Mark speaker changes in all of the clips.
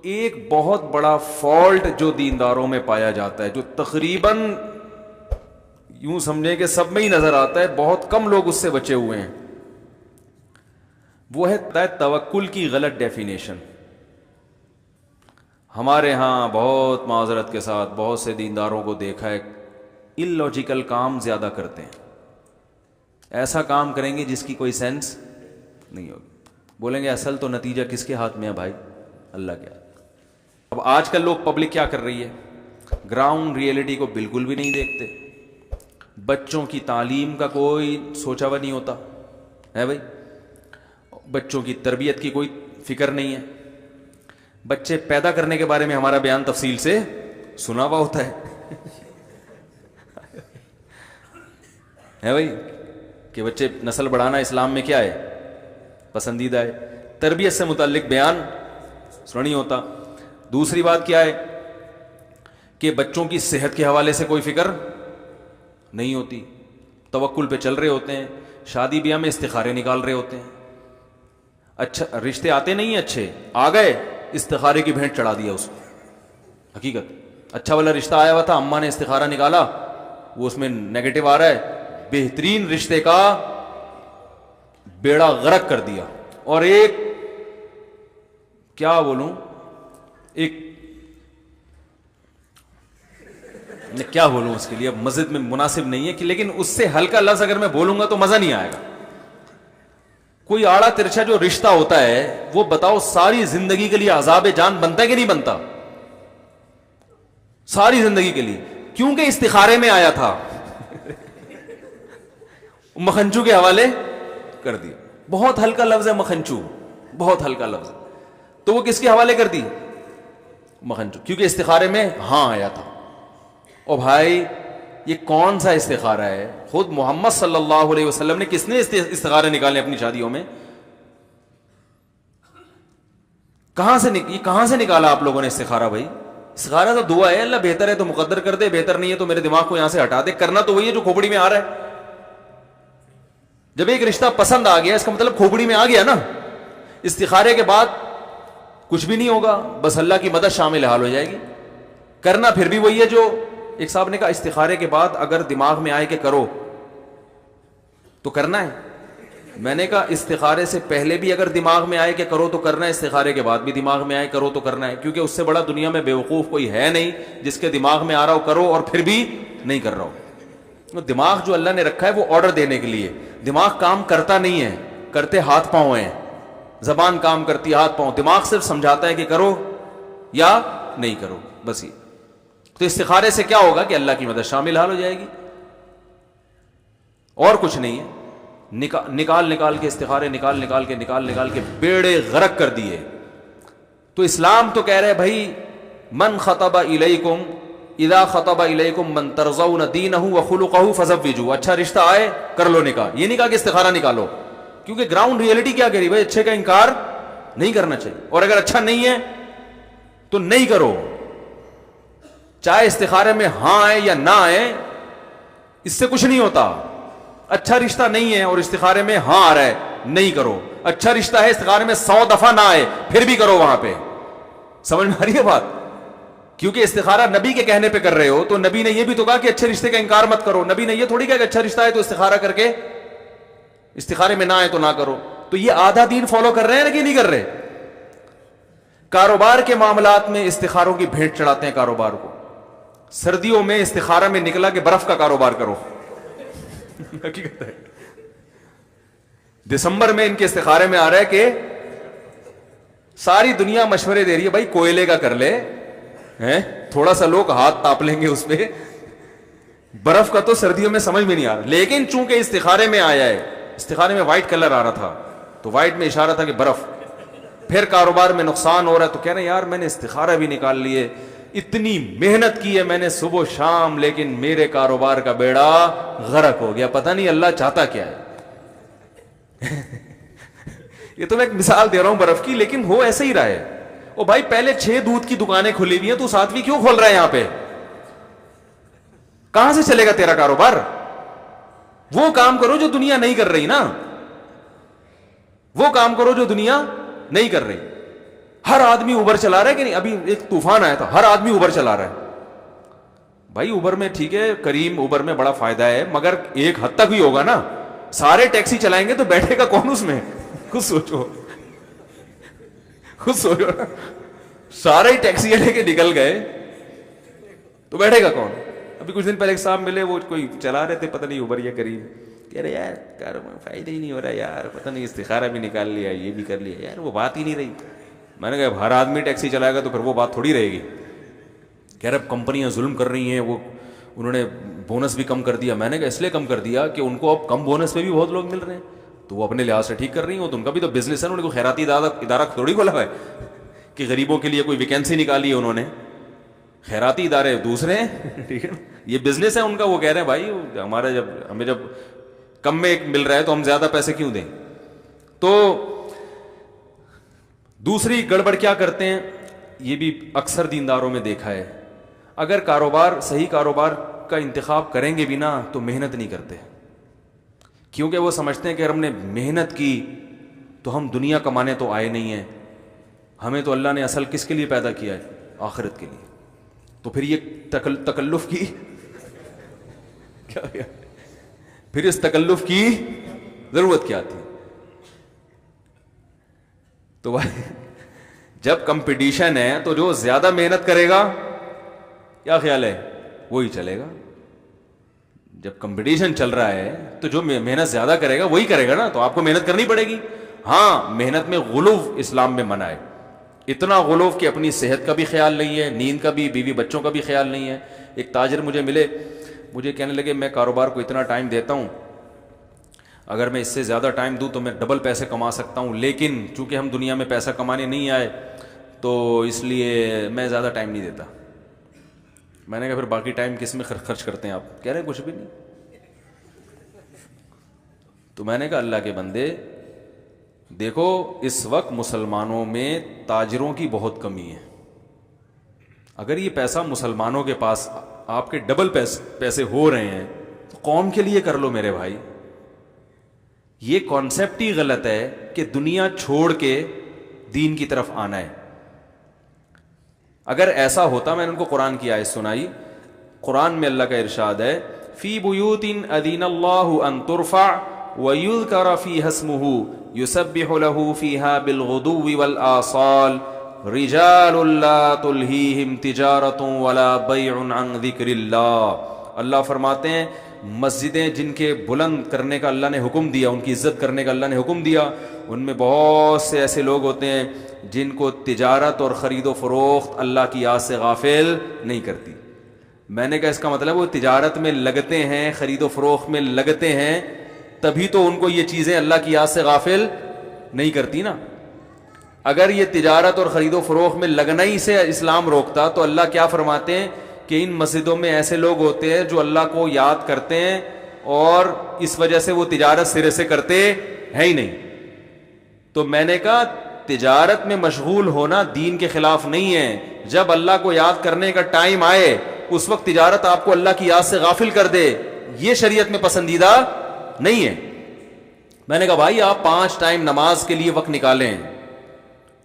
Speaker 1: ایک بہت بڑا فالٹ جو دینداروں میں پایا جاتا ہے، جو تقریباً یوں سمجھیں کہ سب میں ہی نظر آتا ہے، بہت کم لوگ اس سے بچے ہوئے ہیں، وہ ہے توکل کی غلط ڈیفینیشن. ہمارے ہاں بہت معذرت کے ساتھ بہت سے دینداروں کو دیکھا ہے اللاجیکل کام زیادہ کرتے ہیں. ایسا کام کریں گے جس کی کوئی سینس نہیں ہوگی. بولیں گے اصل تو نتیجہ کس کے ہاتھ میں ہے بھائی؟ اللہ کے ہاتھ. اب آج کل لوگ پبلک کیا کر رہی ہے؟ گراؤنڈ ریئلٹی کو بالکل بھی نہیں دیکھتے. بچوں کی تعلیم کا کوئی سوچا ہوا نہیں ہوتا ہے بھائی. بچوں کی تربیت کی کوئی فکر نہیں ہے. بچے پیدا کرنے کے بارے میں ہمارا بیان تفصیل سے سنا ہوا ہوتا ہے بھائی کہ بچے نسل بڑھانا اسلام میں کیا ہے؟ پسندیدہ ہے. تربیت سے متعلق بیان سنا نہیں ہوتا. دوسری بات کیا ہے کہ بچوں کی صحت کے حوالے سے کوئی فکر نہیں ہوتی. توکل پہ چل رہے ہوتے ہیں، شادی بیاہ میں استخارے نکال رہے ہوتے ہیں. اچھا رشتے آتے نہیں ہیں، اچھے آ گئے، استخارے کی بھینٹ چڑھا دیا اس کو. حقیقت اچھا والا رشتہ آیا ہوا تھا، اماں نے استخارہ نکالا، وہ اس میں نیگیٹو آ رہا ہے، بہترین رشتے کا بیڑا غرق کر دیا. اور ایک کیا بولوں، ایک کیا بولوں اس کے لیے، اب مسجد میں مناسب نہیں ہے کہ، لیکن اس سے ہلکا لفظ اگر میں بولوں گا تو مزہ نہیں آئے گا. کوئی آڑا ترچھا جو رشتہ ہوتا ہے وہ بتاؤ ساری زندگی کے لیے عذاب جان بنتا ہے کہ نہیں بنتا؟ ساری زندگی کے لیے، کیونکہ استخارے میں آیا تھا مکھنچو کے حوالے کر دیا. بہت ہلکا لفظ ہے مکھنچو، بہت ہلکا لفظ. تو وہ کس کے حوالے کر دی؟ مکھنچو، کیونکہ استخارے میں ہاں آیا تھا. او بھائی یہ کون سا استخارہ ہے؟ خود محمد صلی اللہ علیہ وسلم نے کس نے استخارے نکالے اپنی شادیوں میں؟ کہاں سے نکالا آپ لوگوں نے استخارہ؟ بھائی استخارہ تو دعا ہے، اللہ بہتر ہے تو مقدر کر دے، بہتر نہیں ہے تو میرے دماغ کو یہاں سے ہٹا دے. کرنا تو وہی ہے جو کھوپڑی میں آ رہا ہے. جب ایک رشتہ پسند آ گیا اس کا مطلب کھوپڑی میں آ گیا نا. استخارے کے بعد کچھ بھی نہیں ہوگا، بس اللہ کی مدد شامل حال ہو جائے گی. کرنا پھر بھی وہی ہے جو ایک صاحب نے کہا استخارے کے بعد اگر دماغ میں آئے کہ کرو تو کرنا ہے. میں نے کہا استخارے سے پہلے بھی اگر دماغ میں آئے کہ کرو تو کرنا ہے، استخارے کے بعد بھی دماغ میں آئے کرو تو کرنا ہے. کیونکہ اس سے بڑا دنیا میں بیوقوف کوئی ہے نہیں جس کے دماغ میں آ رہا ہو کرو اور پھر بھی نہیں کر رہا ہو. دماغ جو اللہ نے رکھا ہے وہ آرڈر دینے کے لیے. دماغ کام کرتا نہیں ہے، کرتے ہاتھ پاؤں ہیں. زبان کام کرتی، ہاتھ پاؤں. دماغ صرف سمجھاتا ہے کہ کرو یا نہیں کرو، بس یہ. تو استخارے سے کیا ہوگا کہ اللہ کی مدد شامل حال ہو جائے گی، اور کچھ نہیں ہے. نکال کے استخارے نکال کے بیڑے غرق کر دیے. تو اسلام تو کہہ رہے بھائی من خطب الیکم اذا خطب الیکم من ترضون دینہ وخلقہ فزوجوہ. اچھا رشتہ آئے کر لو نکاح. یہ نہیں کہا کہ استخارہ نکالو، کیونکہ گراؤنڈ ریئلٹی کیا کہہ رہی بھائی اچھے کا انکار نہیں کرنا چاہیے، اور اگر اچھا نہیں ہے تو نہیں کرو. چاہے استخارے میں ہاں آئے یا نہ آئے اس سے کچھ نہیں ہوتا. اچھا رشتہ نہیں ہے اور استخارے میں ہاں آ رہا ہے، نہیں کرو. اچھا رشتہ ہے استخارے میں 100 دفعہ نہ آئے پھر بھی کرو. وہاں پہ سمجھ میں آ رہی ہے بات؟ کیونکہ استخارہ نبی کے کہنے پہ کر رہے ہو تو نبی نے یہ بھی تو کہا کہ اچھے رشتے کا انکار مت کرو. نبی نے یہ تھوڑی کہا کہ اچھا رشتہ ہے تو استخارہ کر کے استخارے میں نہ آئے تو نہ کرو. تو یہ آدھا دین فالو کر رہے ہیں نا کہ نہیں کر رہے؟ کاروبار کے معاملات میں استخاروں کی بھیٹ چڑھاتے ہیں کاروبار کو. سردیوں میں استخارہ میں نکلا کہ برف کا کاروبار کرو. حقیقت ہے. دسمبر میں ان کے استخارے میں آ رہا ہے کہ ساری دنیا مشورے دے رہی ہے بھائی کوئلے کا کر لے، تھوڑا سا لوگ ہاتھ تاپ لیں گے اس پہ. برف کا تو سردیوں میں سمجھ میں نہیں آ رہا. لیکن چونکہ استخارے میں آیا ہے، استخارے میں وائٹ کلر آ رہا تھا تو وائٹ میں اشارہ تھا کہ برف. پھر کاروبار میں نقصان ہو رہا ہے تو کہہ رہے ہیں یار میں نے استخارہ بھی نکال لیے، اتنی محنت کی ہے میں نے صبح شام، لیکن میرے کاروبار کا بیڑا غرق ہو گیا. پتہ نہیں اللہ چاہتا کیا ہے. یہ تو میں ایک مثال دے رہا ہوں برف کی، لیکن ہو ایسے ہی رہا ہے. او بھائی پہلے 6 دودھ کی دکانیں کھلی ہوئی ہیں، تو 7ویں کیوں کھول رہا ہے یہاں پہ؟ کہاں سے چلے گا تیرا کاروبار؟ وہ کام کرو جو دنیا نہیں کر رہی نا، وہ کام کرو جو دنیا نہیں کر رہی. ہر آدمی اوبر چلا رہا ہے کہ نہیں؟ ابھی ایک طوفان آیا تھا، ہر آدمی اوبر چلا رہا ہے. بھائی اوبر میں ٹھیک ہے کریم، اوبر میں بڑا فائدہ ہے، مگر ایک حد تک ہی ہوگا نا. سارے ٹیکسی چلائیں گے تو بیٹھے گا کون اس میں؟ خود سوچو، خود سوچو نا. سارے ہی ٹیکسی لے کے نکل گئے تو بیٹھے گا کون؟ ابھی کچھ دن پہلے ایک صاحب ملے، وہ کوئی چلا رہے تھے پتہ نہیں اوبر یا کریم، کہہ رہے یار کاروبار فائدہ ہی نہیں ہو رہا یار، پتہ نہیں استخارہ بھی نکال لیا، یہ بھی کر لیا یار، وہ بات ہی نہیں رہی. میں نے کہا ہر آدمی ٹیکسی چلائے گا تو پھر وہ بات تھوڑی رہے گی. کہہ رہے اب کمپنیاں ظلم کر رہی ہیں، وہ انہوں نے بونس بھی کم کر دیا. میں نے کہا اس لیے کم کر دیا کہ ان کو اب کم بونس پہ بھی بہت لوگ مل رہے ہیں، تو وہ اپنے لحاظ سے ٹھیک کر رہی ہیں. تو ان کا بھی تو بزنس ہے، انہوں نے کوئی خیراتی ادارہ تھوڑی کھولا ہے کہ غریبوں کے لیے کوئی ویکینسی نکالی ہے انہوں نے. خیراتی ادارے دوسرے ہیں، ٹھیک ہے، یہ بزنس ہے ان کا. وہ کہہ رہے ہیں بھائی ہمارا ہمیں جب کم میں مل رہا ہے تو ہم زیادہ پیسے کیوں دیں. تو دوسری گڑبڑ کیا کرتے ہیں، یہ بھی اکثر دینداروں میں دیکھا ہے، اگر کاروبار صحیح کاروبار کا انتخاب کریں گے بھی نا تو محنت نہیں کرتے، کیونکہ وہ سمجھتے ہیں کہ اگر ہم نے محنت کی تو ہم دنیا کمانے تو آئے نہیں ہیں، ہمیں تو اللہ نے اصل کس کے لیے پیدا کیا ہے؟ آخرت کے لیے. تو پھر یہ تکلف کی کیا، پھر اس تکلف کی ضرورت کیا تھی؟ تو بھائی جب کمپٹیشن ہے تو جو زیادہ محنت کرے گا، کیا خیال ہے، وہی چلے گا. جب کمپٹیشن چل رہا ہے تو جو محنت زیادہ کرے گا وہی کرے گا نا، تو آپ کو محنت کرنی پڑے گی. ہاں محنت میں غلو اسلام میں منع ہے، اتنا غلو کہ اپنی صحت کا بھی خیال نہیں ہے، نیند کا بھی، بیوی بچوں کا بھی خیال نہیں ہے. ایک تاجر مجھے ملے، مجھے کہنے لگے میں کاروبار کو اتنا ٹائم دیتا ہوں، اگر میں اس سے زیادہ ٹائم دوں تو میں ڈبل پیسے کما سکتا ہوں، لیکن چونکہ ہم دنیا میں پیسہ کمانے نہیں آئے تو اس لیے میں زیادہ ٹائم نہیں دیتا. میں نے کہا پھر باقی ٹائم کس میں خرچ کرتے ہیں آپ؟ کہہ رہے ہیں کچھ بھی نہیں. تو میں نے کہا اللہ کے بندے دیکھو اس وقت مسلمانوں میں تاجروں کی بہت کمی ہے، اگر یہ پیسہ مسلمانوں کے پاس آپ کے ڈبل پیسے ہو رہے ہیں تو قوم کے لیے کر لو میرے بھائی. یہ کانسیپٹ ہی غلط ہے کہ دنیا چھوڑ کے دین کی طرف آنا ہے. اگر ایسا ہوتا، میں نے ان کو قرآن کی آیت سنائی، قرآن میں اللہ کا ارشاد ہے فی بیوت اذین اللہ ان ترفع ویذکر فیہا اسمہ یسبح لہ فیہا بالغدو والآصال رجال لا تلہیہم تجارت ولا بیع عن ذکر اللہ. اللہ فرماتے ہیں مسجدیں جن کے بلند کرنے کا اللہ نے حکم دیا، ان کی عزت کرنے کا اللہ نے حکم دیا، ان میں بہت سے ایسے لوگ ہوتے ہیں جن کو تجارت اور خرید و فروخت اللہ کی یاد سے غافل نہیں کرتی. میں نے کہا اس کا مطلب وہ تجارت میں لگتے ہیں، خرید و فروخت میں لگتے ہیں، تبھی تو ان کو یہ چیزیں اللہ کی یاد سے غافل نہیں کرتی نا. اگر یہ تجارت اور خرید و فروخت میں لگنا ہی سے اسلام روکتا تو اللہ کیا فرماتے ہیں کہ ان مسجدوں میں ایسے لوگ ہوتے ہیں جو اللہ کو یاد کرتے ہیں اور اس وجہ سے وہ تجارت سرے سے کرتے ہیں ہی نہیں. تو میں نے کہا تجارت میں مشغول ہونا دین کے خلاف نہیں ہے، جب اللہ کو یاد کرنے کا ٹائم آئے اس وقت تجارت آپ کو اللہ کی یاد سے غافل کر دے، یہ شریعت میں پسندیدہ نہیں ہے. میں نے کہا بھائی آپ 5 ٹائم نماز کے لیے وقت نکالیں،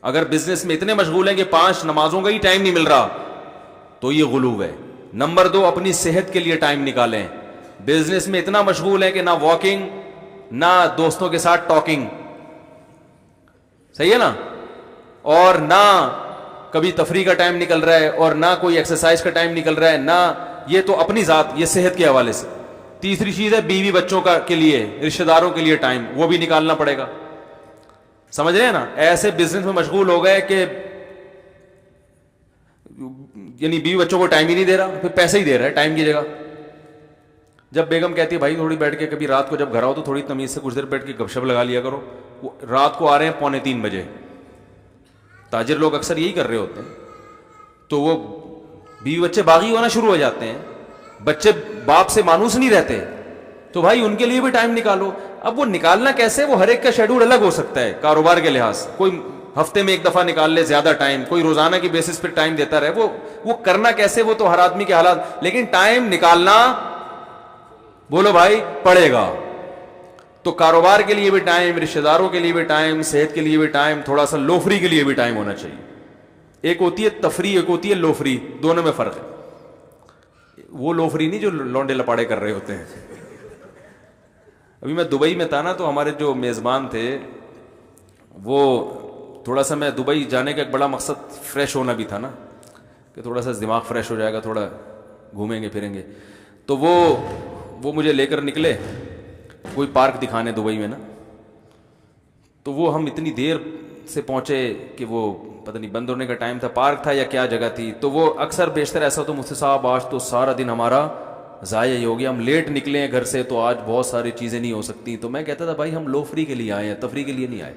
Speaker 1: اگر بزنس میں اتنے مشغول ہیں کہ 5 نمازوں کا ہی ٹائم نہیں مل رہا تو یہ غلو ہے. نمبر 2 اپنی صحت کے لیے ٹائم نکالیں، بزنس میں اتنا مشغول ہے کہ نہ واکنگ نہ دوستوں کے ساتھ ٹاکنگ، صحیح ہے نا، اور نہ کبھی تفریح کا ٹائم نکل رہا ہے اور نہ کوئی ایکسرسائز کا ٹائم نکل رہا ہے، نہ یہ تو اپنی ذات، یہ صحت کے حوالے سے. تیسری چیز ہے بیوی بچوں کا کے لیے، رشتہ داروں کے لیے ٹائم، وہ بھی نکالنا پڑے گا. سمجھ رہے ہیں نا، ایسے بزنس میں مشغول ہو گئے کہ یعنی بیوی بچوں کو ٹائم ہی نہیں دے رہا، پھر پیسے ہی دے رہا ہے ٹائم کی جگہ. جب بیگم کہتی ہے بھائی تھوڑی بیٹھ کے کبھی رات کو جب گھر آؤ تو تھوڑی تمیز سے کچھ دیر بیٹھ کے گپ شپ لگا لیا کرو، رات کو آ رہے ہیں 2:45 بجے، تاجر لوگ اکثر یہی کر رہے ہوتے ہیں، تو وہ بیوی بچے باغی ہونا شروع ہو جاتے ہیں، بچے باپ سے مانوس نہیں رہتے، تو بھائی ان کے لیے بھی ٹائم نکالو. اب وہ نکالنا کیسے، وہ ہر ایک کا شیڈول الگ ہو سکتا ہے کاروبار کے لحاظ سے، کوئی ہفتے میں 1 دفعہ نکال لے زیادہ ٹائم، کوئی روزانہ کی بیسس پہ ٹائم دیتا رہے، وہ کرنا کیسے، وہ تو ہر آدمی کے حالات، لیکن ٹائم نکالنا بولو بھائی پڑے گا. تو کاروبار کے لیے بھی ٹائم, رشتہ داروں کے لیے بھی ٹائم, صحت کے لیے بھی ٹائم, تھوڑا سا لوفری کے لیے بھی ٹائم ہونا چاہیے. ایک ہوتی ہے تفریح, ایک ہوتی ہے لوفری, دونوں میں فرق ہے. وہ لوفری نہیں جو لونڈے لپاڑے کر رہے ہوتے ہیں. ابھی میں دبئی میں تھا نا, تو ہمارے جو میزبان تھے وہ تھوڑا سا, میں دبئی جانے کا ایک بڑا مقصد فریش ہونا بھی تھا نا, کہ تھوڑا سا دماغ فریش ہو جائے گا, تھوڑا گھومیں گے پھریں گے. تو وہ مجھے لے کر نکلے کوئی پارک دکھانے دبئی میں نا. تو وہ ہم اتنی دیر سے پہنچے کہ وہ پتہ نہیں بند ہونے کا ٹائم تھا, پارک تھا یا کیا جگہ تھی. تو وہ اکثر بیشتر ایسا تو مجھ سے, صاحب آج تو سارا دن ہمارا ضائع ہی ہو گیا, ہم لیٹ نکلے ہیں گھر سے, تو آج بہت ساری چیزیں نہیں ہو سکتی. تو میں کہتا تھا بھائی ہم لوفری کے لیے آئے ہیں, تفریح کے لیے نہیں آئے.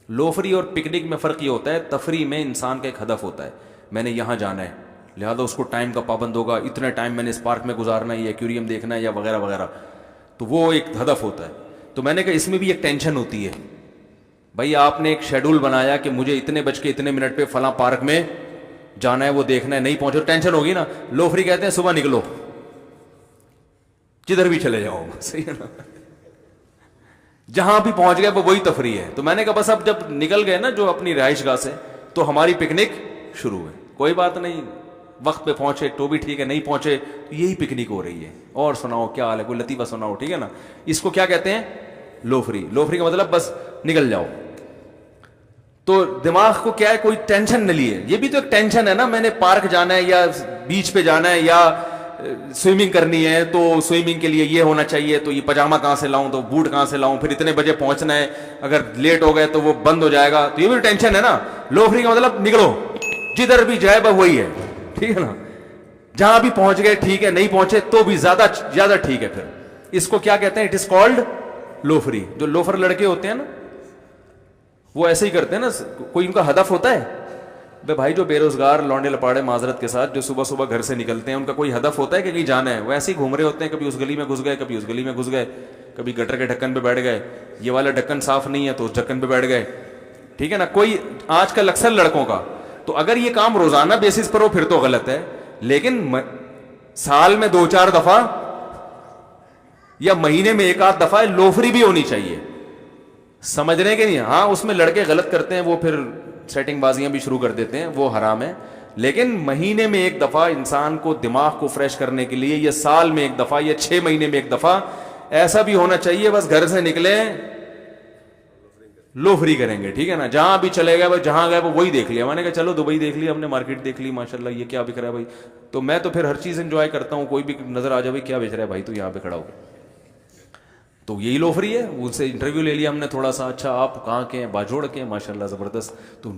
Speaker 1: لوفری اور پکنک میں فرق یہ ہوتا ہے, تفریح میں انسان کا ایک ہدف ہوتا ہے, میں نے یہاں جانا ہے, لہذا اس کو ٹائم کا پابند ہوگا, اتنے ٹائم میں نے اس پارک میں گزارنا ہے, یا ایکویریم دیکھنا ہے, یا وغیرہ وغیرہ. تو وہ ایک ہدف ہوتا ہے. تو میں نے کہا اس میں بھی ایک ٹینشن ہوتی ہے. بھائی آپ نے ایک شیڈول بنایا کہ مجھے اتنے بج کے اتنے منٹ پہ فلاں پارک میں جانا ہے, وہ دیکھنا ہے, نہیں پہنچو ٹینشن ہوگی نا. لوفری کہتے ہیں صبح نکلو, جدھر بھی چلے جاؤ, صحیح ہے نا, جہاں بھی پہنچ گئے وہ وہی تفریح ہے. تو میں نے کہا بس اب جب نکل گئے نا جو اپنی رہائش گاہ سے, تو ہماری پکنک شروع ہے. کوئی بات نہیں, وقت پہ پہنچے تو بھی ٹھیک ہے, نہیں پہنچے تو یہی پکنک ہو رہی ہے. اور سناؤ کیا حال ہے, کوئی لطیفہ سناؤ, ٹھیک ہے نا. اس کو کیا کہتے ہیں, لوفری. لوفری کا مطلب بس نکل جاؤ. تو دماغ کو کیا ہے, کوئی ٹینشن نہ لیے. یہ بھی تو ایک ٹینشن ہے نا, میں نے پارک جانا ہے یا بیچ پہ جانا ہے یا سوئمنگ کرنی ہے, تو سوئمنگ کے لیے یہ ہونا چاہیے, تو یہ پاجامہ کہاں سے لاؤں, تو بوٹ کہاں سے لاؤں, پھر اتنے بجے پہنچنا ہے, اگر لیٹ ہو گئے تو وہ بند ہو جائے گا. تو یہ بھی ٹینشن ہے نا. لوفری کا مطلب نکلو, جدھر بھی جائے بس وہی ہے, ٹھیک ہے نا. جہاں بھی پہنچ گئے ٹھیک ہے, نہیں پہنچے تو بھی زیادہ ٹھیک ہے. پھر اس کو کیا کہتے ہیں, اٹ از کالڈ لوفری. جو لوفر لڑکے ہوتے ہیں نا وہ ایسے ہی کرتے ہیں نا, کوئی ان کا ہدف ہوتا ہے. بھائی جو بے روزگار لونڈے لپاڑے معذرت کے ساتھ جو صبح صبح گھر سے نکلتے ہیں, ان کا کوئی ہدف ہوتا ہے کہ کہیں جانا ہے. وہ ایسے ہی گھوم رہے ہوتے ہیں, کبھی اس گلی میں گھس گئے, کبھی اس گلی میں گھس گئے, کبھی گٹر کے ڈھکن پہ بیٹھ گئے, یہ والا ڈھکن صاف نہیں ہے تو اس ڈھکن پہ بیٹھ گئے, ٹھیک ہے نا. کوئی آج کل اکثر لڑکوں کا, تو اگر یہ کام روزانہ بیسس پر ہو پھر تو غلط ہے, لیکن سال میں 2-4 دفعہ یا مہینے میں 1-8 دفعہ لوفری بھی ہونی چاہیے. سمجھنے کے نہیں, ہاں اس میں لڑکے غلط کرتے ہیں, وہ پھر سیٹنگ بازیاں بھی شروع کر دیتے ہیں, وہ حرام ہے. لیکن مہینے میں 1 دفعہ انسان کو دماغ کو فریش کرنے کے لیے, یا سال میں 1 دفعہ یا 6 مہینے میں 1 دفعہ ایسا بھی ہونا چاہیے. بس گھر سے نکلے لوفری کریں گے, ٹھیک ہے نا. جہاں بھی چلے گئے, جہاں گئے وہ وہی دیکھ لیا. میں نے کہا چلو دبئی دیکھ لی ہم نے, مارکیٹ دیکھ لی, ماشاءاللہ یہ کیا بک رہا ہے بھائی. تو میں تو پھر ہر چیز انجوائے کرتا ہوں, کوئی بھی نظر آ جائے بھائی کیا بیچ رہا ہے بھائی, تو یہاں پہ کھڑا ہو. تو یہی لوفری ہے. ان سے انٹرویو لے لیا ہم نے تھوڑا سا, اچھا آپ کہاں کے ہیں, باجوڑ کے ہیں, ماشاء اللہ زبردست, تو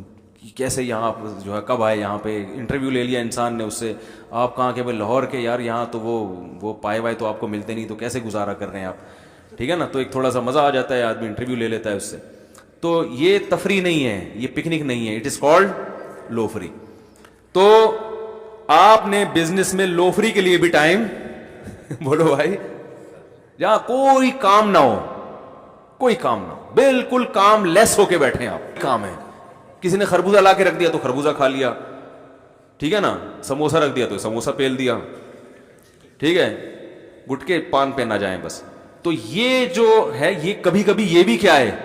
Speaker 1: کیسے یہاں جو ہے کب آئے یہاں پہ. انٹرویو لے لیا انسان نے اس سے, آپ کہاں کے, بھائی لاہور کے. یار یہاں تو وہ پائے وائے تو آپ کو ملتے نہیں, تو کیسے گزارا کر رہے ہیں آپ, ٹھیک ہے نا. تو ایک تھوڑا سا مزہ آ جاتا ہے, آدمی انٹرویو لے لیتا ہے اس سے. تو یہ تفریح نہیں ہے, یہ پکنک نہیں ہے, اٹ از کالڈ لوفری. تو آپ نے بزنس میں لوفری کے لیے بھی ٹائم بولو بھائی, جہاں کوئی کام نہ ہو, کوئی کام نہ ہو, بالکل کام لیس ہو کے بیٹھے ہیں آپ. کام ہے, کسی نے خربوزہ لا کے رکھ دیا تو خربوزہ کھا لیا, ٹھیک ہے نا. سموسہ رکھ دیا تو سموسہ پیل دیا, ٹھیک ہے. گٹکے پان پہ نہ جائیں بس. تو یہ جو ہے, یہ کبھی کبھی یہ بھی کیا ہے,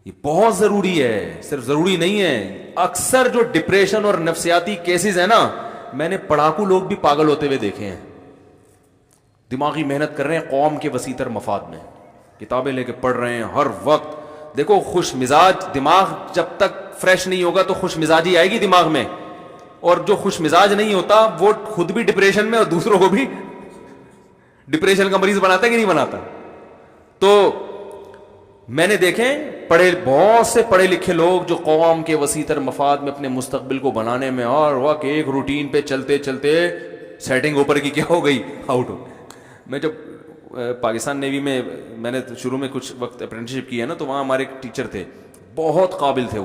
Speaker 1: یہ بہت ضروری ہے, صرف ضروری نہیں ہے. اکثر جو ڈپریشن اور نفسیاتی کیسز ہیں نا, میں نے پڑھاکو لوگ بھی پاگل ہوتے ہوئے دیکھے ہیں. دماغی محنت کر رہے ہیں قوم کے وسیع تر مفاد میں, کتابیں لے کے پڑھ رہے ہیں ہر وقت. دیکھو خوش مزاج دماغ جب تک فریش نہیں ہوگا تو خوش مزاجی آئے گی دماغ میں, اور جو خوش مزاج نہیں ہوتا وہ خود بھی ڈپریشن میں اور دوسروں کو بھی ڈپریشن کا مریض بناتا ہے کہ نہیں بناتا. تو میں نے دیکھے بہت سے پڑھے لکھے لوگ جو قوم کے وسیع تر مفاد میں اپنے مستقبل کو بنانے میں اور وقت ایک روٹین پہ چلتے چلتے سیٹنگ اوپر کی کیا ہو گئی, آؤٹ ہو. میں جب پاکستان نیوی میں نے شروع میں کچھ وقت اپرینٹسشپ کی ہے نا, تو وہاں ہمارے ایک ٹیچر تھے, بہت قابل تھے.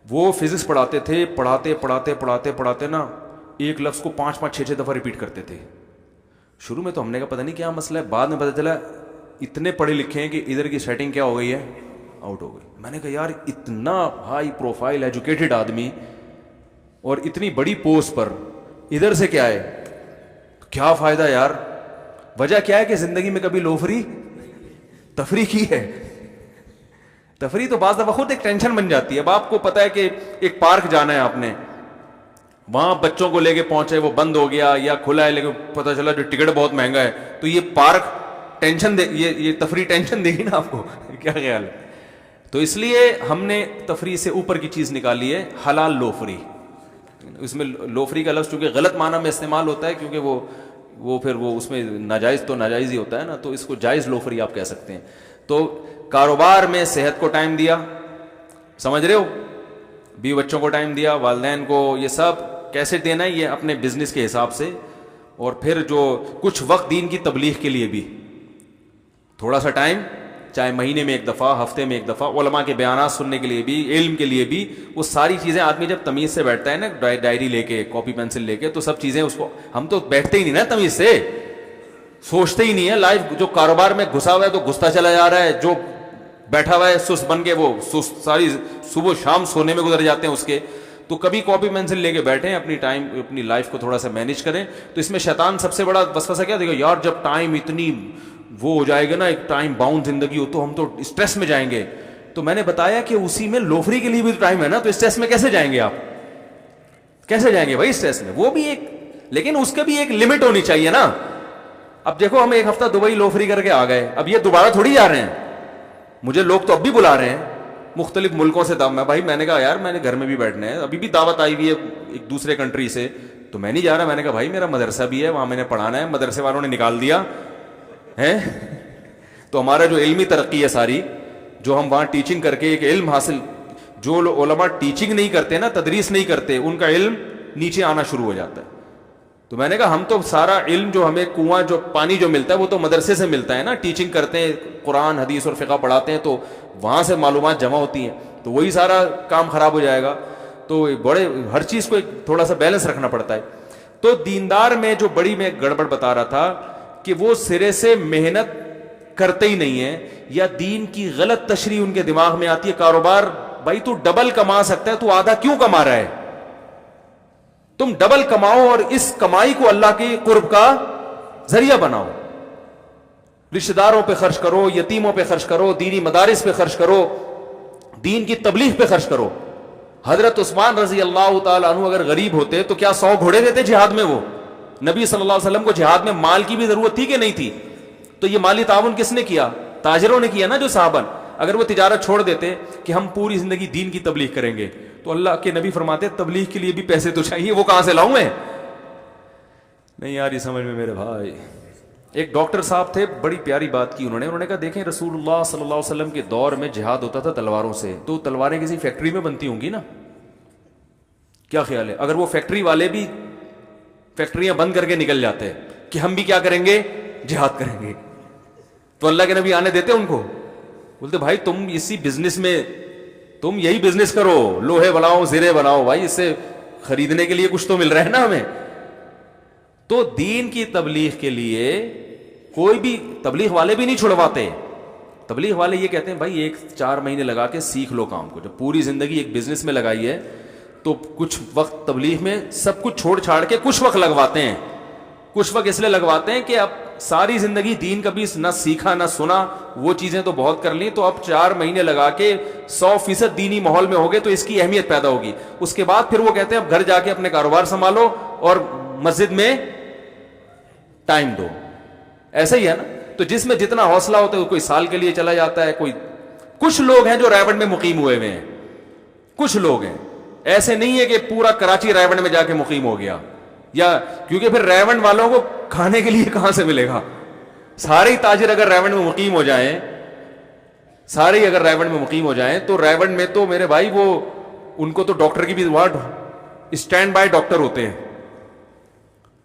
Speaker 1: وہ فزکس پڑھاتے تھے, پڑھاتے نا ایک لفظ کو 5-6 دفعہ ریپیٹ کرتے تھے. شروع میں تو ہم نے کہا پتہ نہیں کیا مسئلہ ہے, بعد میں پتہ چلا اتنے پڑھے لکھے ہیں کہ ادھر کی سیٹنگ کیا ہو گئی ہے, آؤٹ ہو گئی. میں نے کہا یار اتنا ہائی پروفائل ایجوکیٹڈ آدمی اور اتنی بڑی پوسٹ پر ادھر سے کیا ہے, کیا فائدہ یار. وجہ کیا ہے کہ زندگی میں کبھی لوفری تفریح کی ہے. تفریح تو بعض دفعہ خود ایک ٹینشن بن جاتی ہے. اب آپ کو پتا ہے کہ ایک پارک جانا ہے آپ نے, وہاں بچوں کو لے کے پہنچے, وہ بند ہو گیا یا کھلا ہے لیکن پتہ چلا جو ٹکٹ بہت مہنگا ہے, تو یہ پارک ٹینشن دے, یہ تفریح ٹینشن دے گی نا آپ کو. کیا خیال ہے؟ تو اس لیے ہم نے تفریح سے اوپر کی چیز نکالی ہے, حلال لوفری. اس میں لوفری کا لفظ چونکہ غلط معنی میں استعمال ہوتا ہے, کیونکہ وہ پھر وہ اس میں ناجائز تو ناجائز ہی ہوتا ہے نا, تو اس کو جائز لوفری آپ کہہ سکتے ہیں. تو کاروبار میں صحت کو ٹائم دیا, سمجھ رہے ہو, بیوی بچوں کو ٹائم دیا, والدین کو, یہ سب کیسے دینا ہے یہ اپنے بزنس کے حساب سے. اور پھر جو کچھ وقت دین کی تبلیغ کے لیے بھی تھوڑا سا ٹائم, چاہے مہینے میں ایک دفعہ, ہفتے میں ایک دفعہ, علماء کے بیانات سننے کے لیے بھی, علم کے لیے بھی. وہ ساری چیزیں آدمی جب تمیز سے بیٹھتا ہے نا, ڈائری لے کے, کاپی پینسل لے کے, تو سب چیزیں اس کو, ہم تو بیٹھتے ہی نہیں نا تمیز سے, سوچتے ہی نہیں ہے. لائف جو کاروبار میں گھسا ہوا ہے تو گھستا چلا جا رہا ہے, جو بیٹھا ہوا ہے سست بن کے, وہ سست ساری صبح شام سونے میں گزر جاتے ہیں اس کے. تو کبھی کاپی پینسل لے کے بیٹھیں, اپنی ٹائم, اپنی لائف کو تھوڑا سا مینیج کریں. تو اس میں شیطان سب سے بڑا وسوسہ کیا دیکھو, یار جب ٹائم اتنی وہ ہو جائے گا نا, ایک ٹائم باؤنڈ زندگی ہو, تو ہم تو اسٹریس میں جائیں گے. تو میں نے بتایا کہ اسی میں لوفری کے لیے بھی ٹائم ہے نا, تو اسٹریس میں کیسے جائیں گے آپ, کیسے جائیں گے بھائی اسٹریس میں؟ وہ بھی ایک, لیکن اس کے بھی ایک لمٹ ہونی چاہیے نا. اب دیکھو ہم ایک ہفتہ دبئی لوفری کر کے آ گئے, اب یہ دوبارہ تھوڑی جا رہے ہیں. مجھے لوگ تو اب بھی بلا رہے ہیں مختلف ملکوں سے. میں نے کہا یار میں نے گھر میں بھی بیٹھنا ہے, ابھی بھی دعوت آئی ہوئی ہے ایک دوسرے کنٹری سے, تو میں نہیں جا رہا. میں نے کہا بھائی میرا مدرسہ بھی ہے, وہاں میں نے پڑھانا ہے, مدرسے والوں نے نکال دیا ہے. تو ہمارا جو علمی ترقی ہے ساری, جو ہم وہاں ٹیچنگ کر کے ایک علم حاصل, جو علماء ٹیچنگ نہیں کرتے نا, تدریس نہیں کرتے, ان کا علم نیچے آنا شروع ہو جاتا ہے. تو میں نے کہا ہم تو سارا علم جو ہمیں کنواں جو پانی جو ملتا ہے وہ تو مدرسے سے ملتا ہے نا, ٹیچنگ کرتے ہیں, قرآن حدیث اور فقہ پڑھاتے ہیں, تو وہاں سے معلومات جمع ہوتی ہیں, تو وہی سارا کام خراب ہو جائے گا. تو بڑے ہر چیز کو ایک تھوڑا سا بیلنس رکھنا پڑتا ہے. تو دیندار میں جو بڑی میں گڑبڑ بتا رہا تھا کہ وہ سرے سے محنت کرتے ہی نہیں ہیں, یا دین کی غلط تشریح ان کے دماغ میں آتی ہے. کاروبار بھائی تو ڈبل کما سکتا ہے, تو آدھا کیوں کما رہا ہے؟ تم ڈبل کماؤ اور اس کمائی کو اللہ کی قرب کا ذریعہ بناؤ. رشتہ داروں پہ خرچ کرو, یتیموں پہ خرچ کرو, دینی مدارس پہ خرچ کرو, دین کی تبلیغ پہ خرچ کرو. حضرت عثمان رضی اللہ تعالیٰ عنہ اگر غریب ہوتے تو کیا 100 گھوڑے دیتے جہاد میں؟ وہ نبی صلی اللہ علیہ وسلم کو جہاد میں مال کی بھی ضرورت تھی کہ نہیں تھی؟ تو یہ مالی تعاون کس نے کیا؟ تاجروں نے کیا نا, جو صحابہ. اگر وہ تجارت چھوڑ دیتے کہ ہم پوری زندگی دین کی تبلیغ کریں گے, تو اللہ کے نبی فرماتے تبلیغ کے لیے بھی پیسے تو چاہیے, وہ کہاں سے لاؤں میں؟ نہیں یار یہ سمجھ میں میرے بھائی. ایک ڈاکٹر صاحب تھے, بڑی پیاری بات کی انہوں نے کہا دیکھیں رسول اللہ صلی اللہ علیہ وسلم کے دور میں جہاد ہوتا تھا تلواروں سے, تو تلواریں کسی فیکٹری میں بنتی ہوں گی نا, کیا خیال ہے؟ اگر وہ فیکٹری والے بھی فیکٹریاں بند کر کے نکل جاتے کہ ہم بھی کیا کریں گے, جہاد کریں گے, تو اللہ کے نبی آنے دیتے ان کو؟ بولتے بھائی تم اسی بزنس میں, تم یہی بزنس کرو, لوہے بناؤ, زرے بناؤ, بھائی اس سے خریدنے کے لیے کچھ تو مل رہا ہے نا ہمیں. تو دین کی تبلیغ کے لیے کوئی بھی, تبلیغ والے بھی نہیں چھڑواتے. تبلیغ والے یہ کہتے ہیں بھائی 1-4 مہینے لگا کے سیکھ لو کام کو. جب پوری زندگی ایک بزنس میں لگائی ہے تو کچھ وقت تبلیغ میں سب کچھ چھوڑ چھاڑ کے کچھ وقت لگواتے ہیں. کچھ وقت اس لیے لگواتے ہیں کہ اب ساری زندگی دین کبھی نہ سیکھا نہ سنا, وہ چیزیں تو بہت کر لی, تو اب 4 مہینے لگا کے 100% دینی ماحول میں ہوگے تو اس کی اہمیت پیدا ہوگی. اس کے بعد پھر وہ کہتے ہیں اب گھر جا کے اپنے کاروبار سنبھالو اور مسجد میں ٹائم دو. ایسا ہی ہے نا. تو جس میں جتنا حوصلہ ہوتا ہے کوئی سال کے لیے چلا جاتا ہے, کوئی کچھ لوگ ہیں جو رائبڈ میں مقیم ہوئے ہوئے ہیں, کچھ لوگ ہیں, ایسے نہیں ہے کہ پورا کراچی رائبڈ میں جا کے مقیم ہو گیا, یا کیونکہ پھر ریونڈ والوں کو کھانے کے لیے کہاں سے ملے گا؟ سارے ہی تاجر اگر ریونڈ میں مقیم ہو جائیں, سارے ہی اگر ریونڈ میں مقیم ہو جائیں, تو ریونڈ میں تو میرے بھائی وہ ان کو تو ڈاکٹر کی بھی وارڈ اسٹینڈ بائی ڈاکٹر ہوتے ہیں,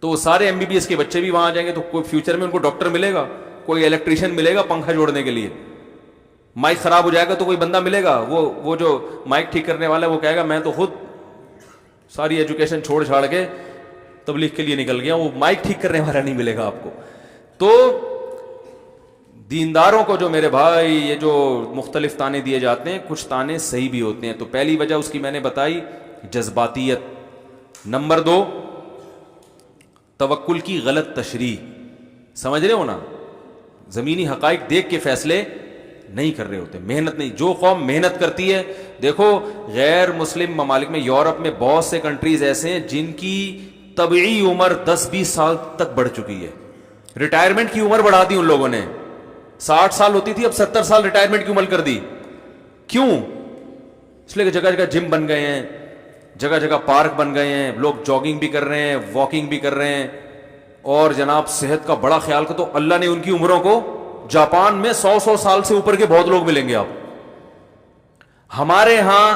Speaker 1: تو سارے MBBS کے بچے بھی وہاں آ جائیں گے, تو کوئی فیوچر میں ان کو ڈاکٹر ملے گا, کوئی الیکٹریشین ملے گا پنکھا جوڑنے کے لیے, مائک خراب ہو جائے گا تو کوئی بندہ ملے گا, وہ جو مائک ٹھیک کرنے والا ہے وہ کہے گا میں تو خود ساری ایجوکیشن چھوڑ چھاڑ کے تبلیغ کے لیے نکل گیا, وہ مائک ٹھیک کرنے والا نہیں ملے گا آپ کو. تو دینداروں کو جو میرے بھائی یہ جو مختلف تانے دیے جاتے ہیں, کچھ تانے صحیح بھی ہوتے ہیں. تو پہلی وجہ اس کی میں نے بتائی جذباتیت. نمبر 2 توکل کی غلط تشریح. سمجھ رہے ہو نا, زمینی حقائق دیکھ کے فیصلے نہیں کر رہے ہوتے, محنت نہیں. جو قوم محنت کرتی ہے, دیکھو غیر مسلم ممالک میں, یورپ میں بہت سے کنٹریز ایسے ہیں جن کی طبعی عمر 10-20 سال تک بڑھ چکی ہے. ریٹائرمنٹ کی عمر بڑھا دی ان لوگوں نے, 60 سال ہوتی تھی اب 70 سال ریٹائرمنٹ کی عمر کر دی. کیوں؟ اس لیے کہ جگہ جگہ جم بن گئے ہیں, جگہ جگہ پارک بن گئے ہیں, لوگ جاگنگ بھی کر رہے ہیں, واکنگ بھی کر رہے ہیں, اور جناب صحت کا بڑا خیال کر. تو اللہ نے ان کی عمروں کو, جاپان میں 100 سال سے اوپر کے بہت لوگ ملیں گے آپ. ہمارے ہاں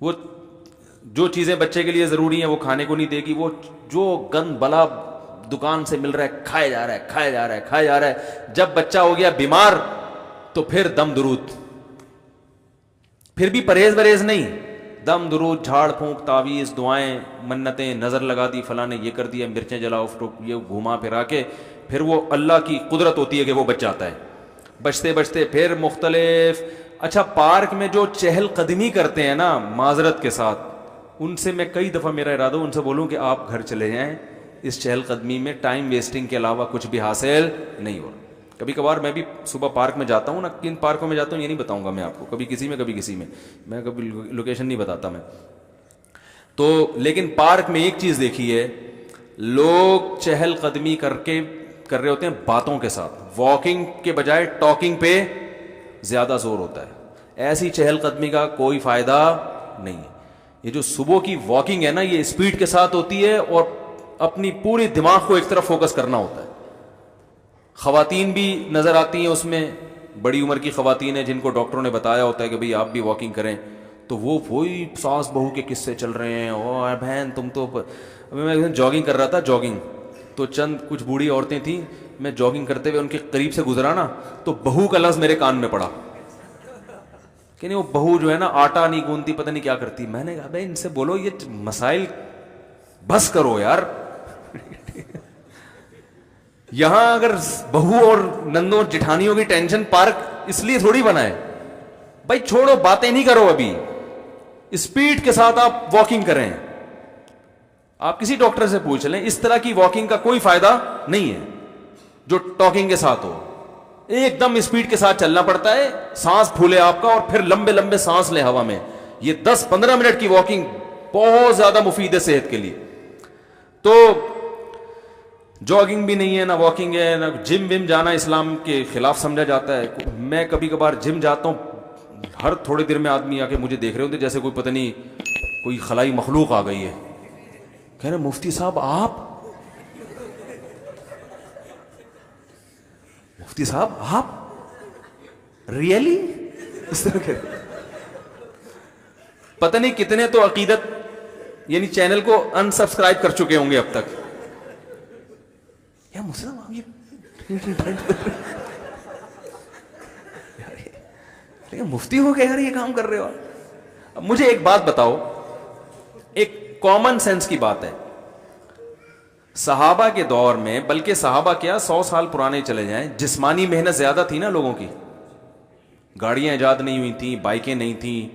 Speaker 1: وہ جو چیزیں بچے کے لیے ضروری ہیں وہ کھانے کو نہیں دے گی, وہ جو گند بلا دکان سے مل رہا ہے کھائے جا رہا ہے, کھائے جا رہا ہے, کھائے جا رہا ہے. جب بچہ ہو گیا بیمار تو پھر دم درود, پھر بھی پرہیز نہیں, دم درود, جھاڑ پھونک, تعویذ, دعائیں, منتیں, نظر لگا دی, فلاں نے یہ کر دیا, مرچیں جلاؤ, یہ گھما پھرا کے پھر وہ اللہ کی قدرت ہوتی ہے کہ وہ بچ جاتا ہے. بچتے بچتے پھر مختلف. اچھا, پارک میں جو چہل قدمی کرتے ہیں نا معذرت کے ساتھ, ان سے میں کئی دفعہ میرا ارادہ ان سے بولوں کہ آپ گھر چلے جائیں, اس چہل قدمی میں ٹائم ویسٹنگ کے علاوہ کچھ بھی حاصل نہیں ہو رہا. کبھی کبھار میں بھی صبح پارک میں جاتا ہوں نا, کن پارکوں میں جاتا ہوں یہ نہیں بتاؤں گا میں آپ کو, کبھی کسی میں کبھی کسی میں کبھی لوکیشن نہیں بتاتا میں تو. لیکن پارک میں ایک چیز دیکھی ہے, لوگ چہل قدمی کر رہے ہوتے ہیں باتوں کے ساتھ, واکنگ کے بجائے ٹاکنگ پہ زیادہ زور ہوتا ہے. ایسی چہل قدمی کا کوئی فائدہ نہیں ہے. یہ جو صبح کی واکنگ ہے نا, یہ اسپیڈ کے ساتھ ہوتی ہے اور اپنی پوری دماغ کو ایک طرف فوکس کرنا ہوتا ہے. خواتین بھی نظر آتی ہیں اس میں, بڑی عمر کی خواتین ہیں جن کو ڈاکٹروں نے بتایا ہوتا ہے کہ بھئی آپ بھی واکنگ کریں, تو وہ وہی ساس بہو کے قصے چل رہے ہیں, او بہن تم تو. میں جاگنگ کر رہا تھا, جاگنگ تو چند کچھ بوڑھی عورتیں تھیں, میں جاگنگ کرتے ہوئے ان کے قریب سے گزرا نا, تو بہو کا لفظ میرے کان میں پڑا کہ نہیں وہ بہو جو ہے نا آٹا نہیں گوندتی, پتہ نہیں کیا کرتی. میں نے کہا بھائی ان سے بولو یہ مسائل بس کرو یار. یہاں اگر بہو اور نندوں جٹھانیوں کی ٹینشن پارک اس لیے تھوڑی بنا ہے بھائی, چھوڑو باتیں نہیں کرو, ابھی اسپیڈ کے ساتھ آپ واکنگ کریں. آپ کسی ڈاکٹر سے پوچھ لیں, اس طرح کی واکنگ کا کوئی فائدہ نہیں ہے جو ٹاکنگ کے ساتھ ہو. ایک دم اسپیڈ کے ساتھ چلنا پڑتا ہے, سانس پھولے آپ کا, اور پھر لمبے لمبے سانس لے ہوا میں. یہ 10-15 منٹ کی واکنگ بہت زیادہ مفید ہے صحت کے لیے. تو جاگنگ بھی نہیں ہے, نہ واکنگ ہے, نہ جم وم جانا اسلام کے خلاف سمجھا جاتا ہے. میں کبھی کبھار جم جاتا ہوں, ہر تھوڑی دیر میں آدمی آ کے مجھے دیکھ رہے ہوتے جیسے کوئی پتہ نہیں کوئی خلائی مخلوق آ گئی ہے. کہہ رہے مفتی صاحب آپ, مفتی صاحب آپ ریئلی اس طرح کے پتہ نہیں کتنے تو عقیدت یعنی چینل کو انسبسکرائب کر چکے ہوں گے اب تک. یا مسلم آپ یہ مفتی ہو گئے یار, یہ کام کر رہے ہو. اب مجھے ایک بات بتاؤ, ایک کامن سینس کی بات ہے. صحابہ کے دور میں, بلکہ صحابہ کیا 100 سال پرانے چلے جائیں, جسمانی محنت زیادہ تھی نا لوگوں کی. گاڑیاں ایجاد نہیں ہوئی تھیں, بائکیں نہیں تھیں,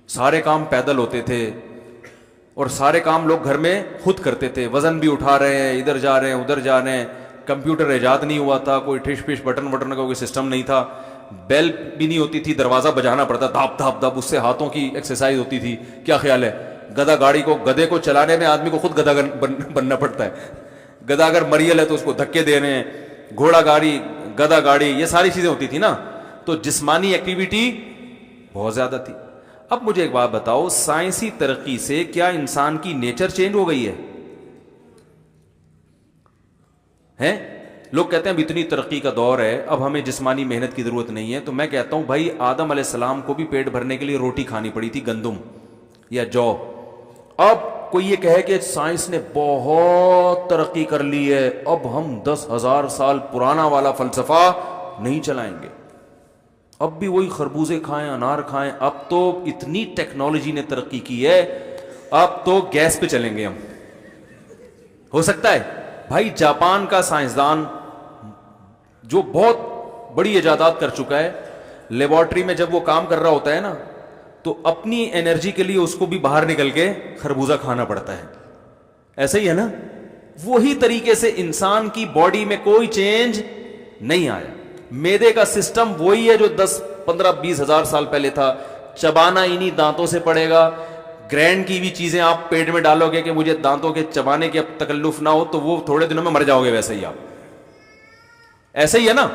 Speaker 1: سارے کام پیدل ہوتے تھے, اور سارے کام لوگ گھر میں خود کرتے تھے. وزن بھی اٹھا رہے ہیں, ادھر جا رہے ہیں ادھر جا رہے ہیں. کمپیوٹر ایجاد نہیں ہوا تھا, کوئی ٹھش پش بٹن کا کوئی سسٹم نہیں تھا. بیل بھی نہیں ہوتی تھی, دروازہ بجانا پڑتا, دھاپ دھاپ دھاپ, اس سے ہاتھوں کی ایکسرسائز ہوتی تھی. کیا خیال ہے, گدھا گاڑی کو, گدھے کو چلانے میں آدمی کو خود گدھا بننا پڑتا ہے. گدھا اگر مریل ہے تو اس کو دھکے دے رہے ہیں. گھوڑا گاڑی, گدھا گاڑی, یہ ساری چیزیں ہوتی تھی نا. تو جسمانی ایکٹیویٹی بہت زیادہ تھی. اب مجھے ایک بات بتاؤ, سائنسی ترقی سے کیا انسان کی نیچر چینج ہو گئی ہے؟ لوگ کہتے ہیں اب اتنی ترقی کا دور ہے, اب ہمیں جسمانی محنت کی ضرورت نہیں ہے. تو میں کہتا ہوں بھائی آدم علیہ السلام کو بھی پیٹ بھرنے کے لیے روٹی کھانی پڑی تھی, گندم یا جو. اب کوئی یہ کہے کہ سائنس نے بہت ترقی کر لی ہے, اب ہم 10,000 سال پرانا والا فلسفہ نہیں چلائیں گے, اب بھی وہی خربوزے کھائیں, انار کھائیں. اب تو اتنی ٹیکنالوجی نے ترقی کی ہے, اب تو گیس پہ چلیں گے ہم. ہو سکتا ہے بھائی, جاپان کا سائنسدان جو بہت بڑی ایجادات کر چکا ہے, لیبارٹری میں جب وہ کام کر رہا ہوتا ہے نا, تو اپنی انرجی کے لیے اس کو بھی باہر نکل کے خربوزہ کھانا پڑتا ہے. ایسا ہی ہے نا, وہی طریقے سے انسان کی باڈی میں کوئی چینج نہیں آیا. میدے کا سسٹم وہی ہے جو 10 15 20 ہزار سال پہلے تھا. چبانا انہی دانتوں سے پڑے گا. گرینڈ کی بھی چیزیں آپ پیٹ میں ڈالو گے کہ مجھے دانتوں کے چبانے کے اب تکلف نہ ہو, تو وہ تھوڑے دنوں میں مر جاؤ گے. ویسے ہی آپ ایسے ہی ہے نا,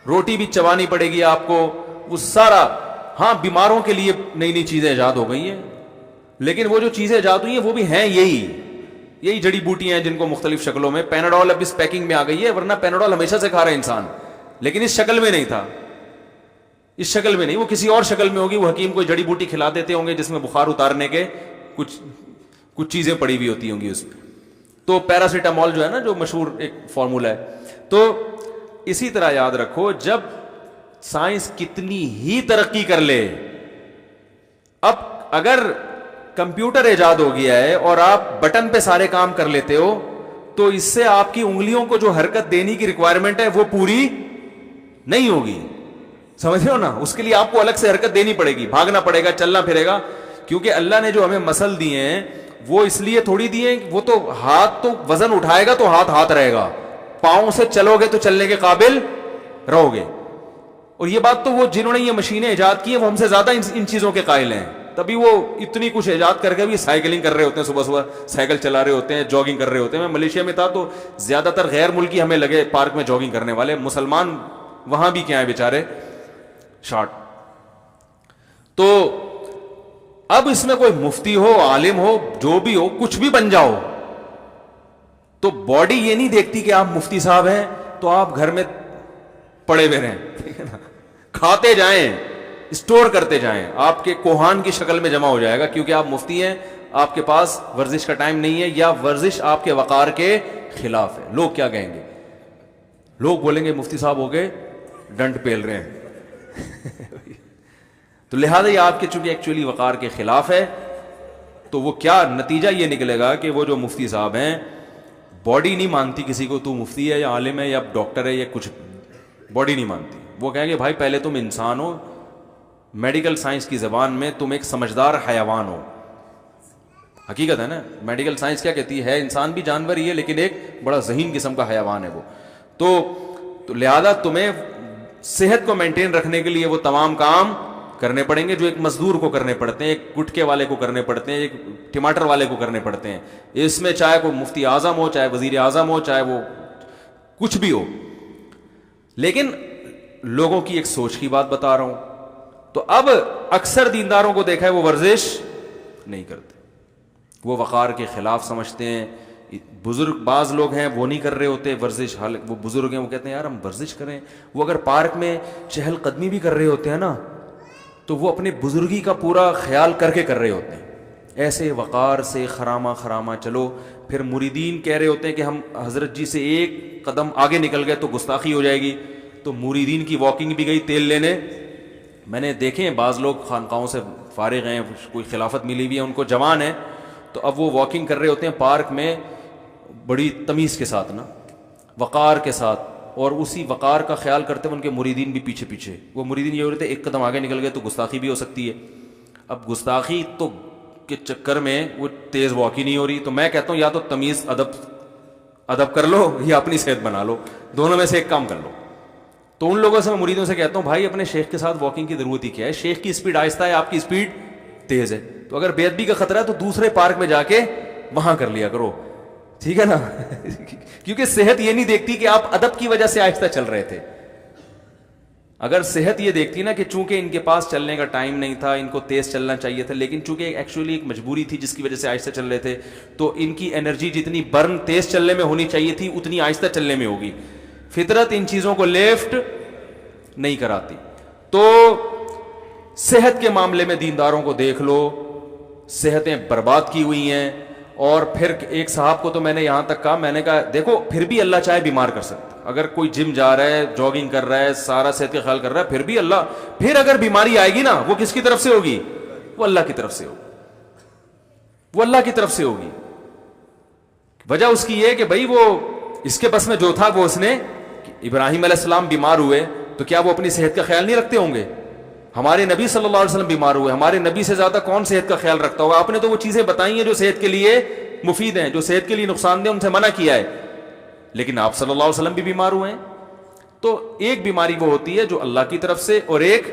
Speaker 1: روٹی بھی چبانی پڑے گی آپ کو, وہ سارا. ہاں بیماروں کے لیے نئی نئی چیزیں ایجاد ہو گئی ہیں, لیکن وہ جو چیزیں ایجاد ہوئی ہیں وہ بھی ہیں یہی جڑی بوٹیاں ہیں جن کو مختلف شکلوں میں. پیناڈول اب اس پیکنگ میں آ گئی ہے, ورنہ پیناڈول ہمیشہ سے کھا رہا ہے انسان, لیکن اس شکل میں نہیں تھا. اس شکل میں نہیں, وہ کسی اور شکل میں ہوگی. وہ حکیم کوئی جڑی بوٹی کھلا دیتے ہوں گے جس میں بخار اتارنے کے کچھ چیزیں پڑی ہوئی ہوتی ہوں گی اس میں. تو پیراسیٹامول جو ہے نا, جو مشہور ایک فارمولا ہے. تو اسی طرح یاد رکھو, جب سائنس کتنی ہی ترقی کر لے, اب اگر کمپیوٹر ایجاد ہو گیا ہے اور آپ بٹن پہ سارے کام کر لیتے ہو, تو اس سے آپ کی انگلیوں کو جو حرکت دینے کی ریکوائرمنٹ ہے وہ پوری نہیں ہوگی. سمجھ رہے ہو نا, اس کے لیے آپ کو الگ سے حرکت دینی پڑے گی, بھاگنا پڑے گا, چلنا پھرے گا. کیونکہ اللہ نے جو ہمیں مسل دیے ہیں وہ اس لیے تھوڑی دیے ہیں, وہ تو ہاتھ تو وزن اٹھائے گا تو ہاتھ رہے گا, پاؤں سے چلو گے تو چلنے کے قابل رہو گے. اور یہ بات تو وہ جنہوں نے یہ مشینیں ایجاد کی ہیں وہ ہم سے زیادہ ان چیزوں کے قائل ہیں, تبھی وہ اتنی کچھ ایجاد کر کے بھی سائیکلنگ کر رہے ہوتے ہیں, صبح صبح سائیکل چلا رہے ہوتے ہیں, جاگنگ کر رہے ہوتے ہیں. میں ملیشیا میں تھا تو زیادہ تر غیر ملکی ہمیں لگے پارک میں جاگنگ کرنے والے, مسلمان وہاں بھی کیا ہیں بیچارے شارٹ. تو اب اس میں کوئی مفتی ہو, عالم ہو, جو بھی ہو, کچھ بھی بن جاؤ, تو باڈی یہ نہیں دیکھتی کہ آپ مفتی صاحب ہیں تو آپ گھر میں پڑے ہوئے رہیں, ٹھیک ہے نا, کھاتے جائیں, اسٹور کرتے جائیں, آپ کے کوہان کی شکل میں جمع ہو جائے گا. کیونکہ آپ مفتی ہیں, آپ کے پاس ورزش کا ٹائم نہیں ہے, یا ورزش آپ کے وقار کے خلاف ہے. لوگ کیا کہیں گے؟ لوگ بولیں گے مفتی صاحب ہو گئے ڈنڈ پیل رہے ہیں. تو لہذا یہ آپ کے چونکہ ایکچولی وقار کے خلاف ہے, تو وہ کیا نتیجہ یہ نکلے گا کہ وہ جو مفتی صاحب ہیں, باڈی نہیں مانتی کسی کو تو مفتی ہے یا عالم ہے یا ڈاکٹر ہے یا کچھ, باڈی نہیں مانتی. وہ کہیں گے بھائی پہلے تم انسان ہو, میڈیکل سائنس کی زبان میں تم ایک سمجھدار حیوان ہو. حقیقت ہے نا, میڈیکل سائنس کیا کہتی ہے, انسان بھی جانور ہی ہے لیکن ایک بڑا ذہین قسم کا حیوان ہے وہ. تو لہذا تمہیں صحت کو مینٹین رکھنے کے لیے وہ تمام کام کرنے پڑیں گے جو ایک مزدور کو کرنے پڑتے ہیں, ایک گٹکے والے کو کرنے پڑتے ہیں, ایک ٹماٹر والے کو کرنے پڑتے ہیں. اس میں چاہے کوئی مفتی اعظم ہو, چاہے وزیر اعظم ہو, چاہے وہ کچھ بھی ہو. لیکن لوگوں کی ایک سوچ کی بات بتا رہا ہوں. تو اب اکثر دینداروں کو دیکھا ہے وہ ورزش نہیں کرتے, وہ وقار کے خلاف سمجھتے ہیں. بزرگ بعض لوگ ہیں وہ نہیں کر رہے ہوتے ورزش, حالانکہ وہ بزرگ ہیں, وہ کہتے ہیں یار ہم ورزش کریں. وہ اگر پارک میں چہل قدمی بھی کر رہے ہوتے ہیں نا, تو وہ اپنے بزرگی کا پورا خیال کر کے کر رہے ہوتے ہیں, ایسے وقار سے خراما چلو. پھر مریدین کہہ رہے ہوتے ہیں کہ ہم حضرت جی سے ایک قدم آگے نکل گئے تو گستاخی ہو جائے گی. تو مریدین کی واکنگ بھی گئی تیل لینے. میں نے دیکھے ہیں بعض لوگ خانقاہوں سے فارغ ہیں, کوئی خلافت ملی ہوئی ہے ان کو, جوان ہیں, تو اب وہ واکنگ کر رہے ہوتے ہیں پارک میں بڑی تمیز کے ساتھ نا, وقار کے ساتھ, اور اسی وقار کا خیال کرتے ہوئے ان کے مریدین بھی پیچھے. وہ مریدین یہ ہو رہے تھے ایک قدم آگے نکل گئے تو گستاخی بھی ہو سکتی ہے. اب گستاخی تو کے چکر میں وہ تیز واک ہی نہیں ہو رہی. تو میں کہتا ہوں یا تو تمیز ادب کر لو یا اپنی صحت بنا لو, دونوں میں سے ایک کام کر لو. تو ان لوگوں سے میں مریدوں سے کہتا ہوں بھائی اپنے شیخ کے ساتھ واکنگ کی ضرورت ہی کیا ہے, شیخ کی اسپیڈ آہستہ ہے, آپ کی اسپیڈ تیز ہے. تو اگر بے ادبی کا خطرہ ہے تو دوسرے پارک میں جا کے وہاں کر لیا کرو, ٹھیک ہے نا. کیونکہ صحت یہ نہیں دیکھتی کہ آپ ادب کی وجہ سے آہستہ چل رہے تھے. اگر صحت یہ دیکھتی نا کہ چونکہ ان کے پاس چلنے کا ٹائم نہیں تھا, ان کو تیز چلنا چاہیے تھا, لیکن چونکہ ایکچولی ایک مجبوری تھی جس کی وجہ سے آہستہ چل رہے تھے, تو ان کی انرجی جتنی برن تیز چلنے میں ہونی چاہیے تھی اتنی آہستہ چلنے میں ہوگی. فطرت ان چیزوں کو لیفٹ نہیں کراتی. تو صحت کے معاملے میں دینداروں کو دیکھ لو, صحتیں برباد کی ہوئی ہیں. اور پھر ایک صاحب کو تو میں نے یہاں تک کہا, میں نے کہا دیکھو پھر بھی اللہ چاہے بیمار کر سکتا. اگر کوئی جم جا رہا ہے, جاگنگ کر رہا ہے, سارا صحت کا خیال کر رہا ہے, پھر بھی اللہ, پھر اگر بیماری آئے گی نا وہ کس کی طرف سے ہوگی؟ وہ اللہ کی طرف سے ہوگی, وہ اللہ کی طرف سے ہوگی. وجہ اس کی یہ کہ بھائی وہ اس کے بس میں جو تھا وہ اس نے, ابراہیم علیہ السلام بیمار ہوئے تو کیا وہ اپنی صحت کا خیال نہیں رکھتے ہوں گے؟ ہمارے نبی صلی اللہ علیہ وسلم بیمار ہوئے, ہمارے نبی سے زیادہ کون صحت کا خیال رکھتا ہوگا؟ آپ نے تو وہ چیزیں بتائی ہیں جو صحت کے لیے مفید ہیں, جو صحت کے لیے نقصان دہ ان سے منع کیا ہے, لیکن آپ صلی اللہ علیہ وسلم بھی بیمار ہوئے ہیں. تو ایک بیماری وہ ہوتی ہے جو اللہ کی طرف سے اور ایک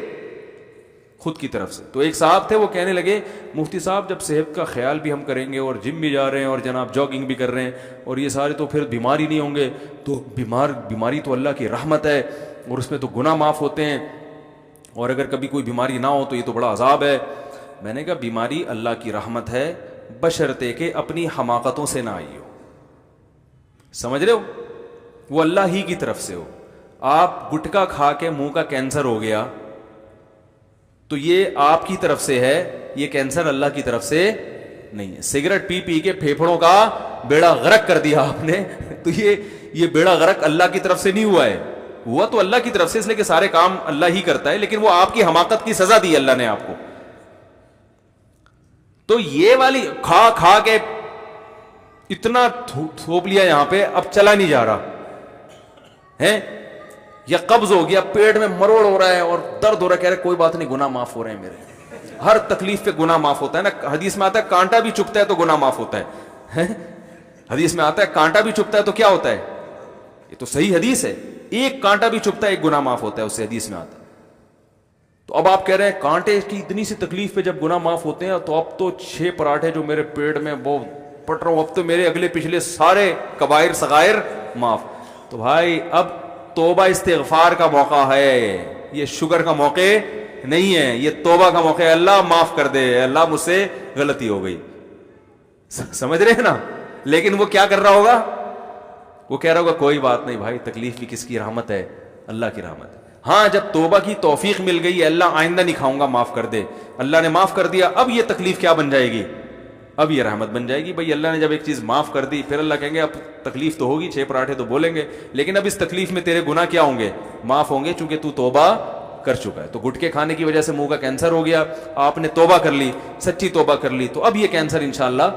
Speaker 1: خود کی طرف سے. تو ایک صاحب تھے, وہ کہنے لگے مفتی صاحب جب صحت کا خیال بھی ہم کریں گے اور جم بھی جا رہے ہیں اور جناب جاگنگ بھی کر رہے ہیں اور یہ سارے, تو پھر بیماری نہیں ہوں گے. تو بیماری تو اللہ کی رحمت ہے اور اس میں تو گناہ معاف ہوتے ہیں, اور اگر کبھی کوئی بیماری نہ ہو تو یہ تو بڑا عذاب ہے. میں نے کہا بیماری اللہ کی رحمت ہے بشرطے کہ اپنی حماقتوں سے نہ آئی ہو. سمجھ رہے ہو, وہ اللہ ہی کی طرف سے ہو. آپ گٹکا کھا کے منہ کا کینسر ہو گیا تو یہ آپ کی طرف سے ہے, یہ کینسر اللہ کی طرف سے نہیں ہے. سگریٹ پی پی کے پھیپھڑوں کا بیڑا غرق کر دیا آپ نے, تو یہ بیڑا غرق اللہ کی طرف سے نہیں ہوا ہے, ہوا تو اللہ کی طرف سے, اس لیے کہ سارے کام اللہ ہی کرتا ہے, لیکن وہ آپ کی حماقت کی سزا دی اللہ نے آپ کو. تو یہ والی کھا کھا کے اتنا تھوپ لیا یہاں پہ, اب چلا نہیں جا رہا ہے, یا قبض ہو گیا, پیٹ میں مروڑ ہو رہا ہے اور درد ہو رہا ہے, کہہ رہے کوئی بات نہیں, گناہ معاف ہو رہے ہیں میرے. ہر تکلیف پہ گناہ معاف ہوتا ہے نا. حدیث میں آتا ہے کانٹا بھی چبھتا ہے تو گناہ معاف ہوتا ہے. حدیث میں آتا ہے کانٹا بھی چبھتا ہے تو کیا ہوتا ہے, یہ تو صحیح حدیث ہے, ایک کانٹا بھی چبھتا ہے ایک گناہ معاف ہوتا ہے, اس سے حدیث میں آتا ہے. تو اب آپ کہہ رہے ہیں کانٹے کی اتنی سی تکلیف پہ جب گناہ معاف ہوتے ہیں, تو اب تو 6 پراٹھے جو میرے پیٹ میں وہ پٹ رہا ہوں, اب تو میرے اگلے پچھلے سارے کبائر صغائر معاف. تو بھائی اب توبہ استغفار کا موقع ہے, یہ شوگر کا موقع نہیں ہے, یہ توبہ کا موقع ہے. اللہ معاف کر دے, اللہ مجھ سے غلطی ہو گئی. سمجھ رہے ہیں نا. لیکن وہ کیا کر رہا ہوگا, وہ کہہ رہا ہوگا کوئی بات نہیں بھائی, تکلیف بھی کس کی رحمت ہے, اللہ کی رحمت ہے. ہاں جب توبہ کی توفیق مل گئی, اللہ آئندہ نہیں کھاؤں گا, معاف کر دے, اللہ نے معاف کر دیا, اب یہ تکلیف کیا بن جائے گی, اب یہ رحمت بن جائے گی. بھائی اللہ نے جب ایک چیز معاف کر دی, پھر اللہ کہیں گے اب تکلیف تو ہوگی, 6 پراٹھے تو بولیں گے, لیکن اب اس تکلیف میں تیرے گناہ کیا ہوں گے, معاف ہوں گے, چونکہ تو توبہ کر چکا ہے. تو گٹکے کھانے کی وجہ سے منہ کا کینسر ہو گیا, آپ نے توبہ کر لی, سچی توبہ کر لی, تو اب یہ کینسر انشاءاللہ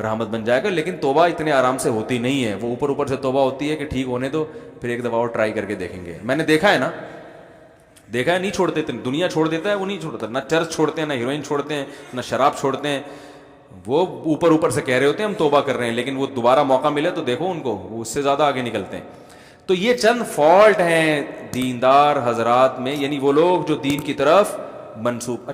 Speaker 1: رحمت بن جائے گا. لیکن توبہ اتنے آرام سے ہوتی نہیں ہے, وہ اوپر سے توبہ ہوتی ہے کہ ٹھیک ہونے دو, پھر ایک دفعہ اور ٹرائی کر کے دیکھیں گے. میں نے دیکھا ہے نا, دیکھا ہے, نہیں چھوڑتے, دنیا چھوڑ دیتا ہے, وہ نہیں چھوڑتا, نہ چرچ چھوڑتے ہیں, نہ ہیروئن چھوڑتے ہیں, نہ شراب چھوڑتے ہیں. وہ اوپر سے کہہ رہے ہوتے ہیں ہم توبہ کر رہے ہیں, لیکن وہ دوبارہ موقع ملے تو دیکھو ان کو, وہ اس سے زیادہ آگے نکلتے ہیں. تو یہ چند فالٹ ہیں دیندار حضرات میں, یعنی وہ لوگ جو دین کی طرف منسوب.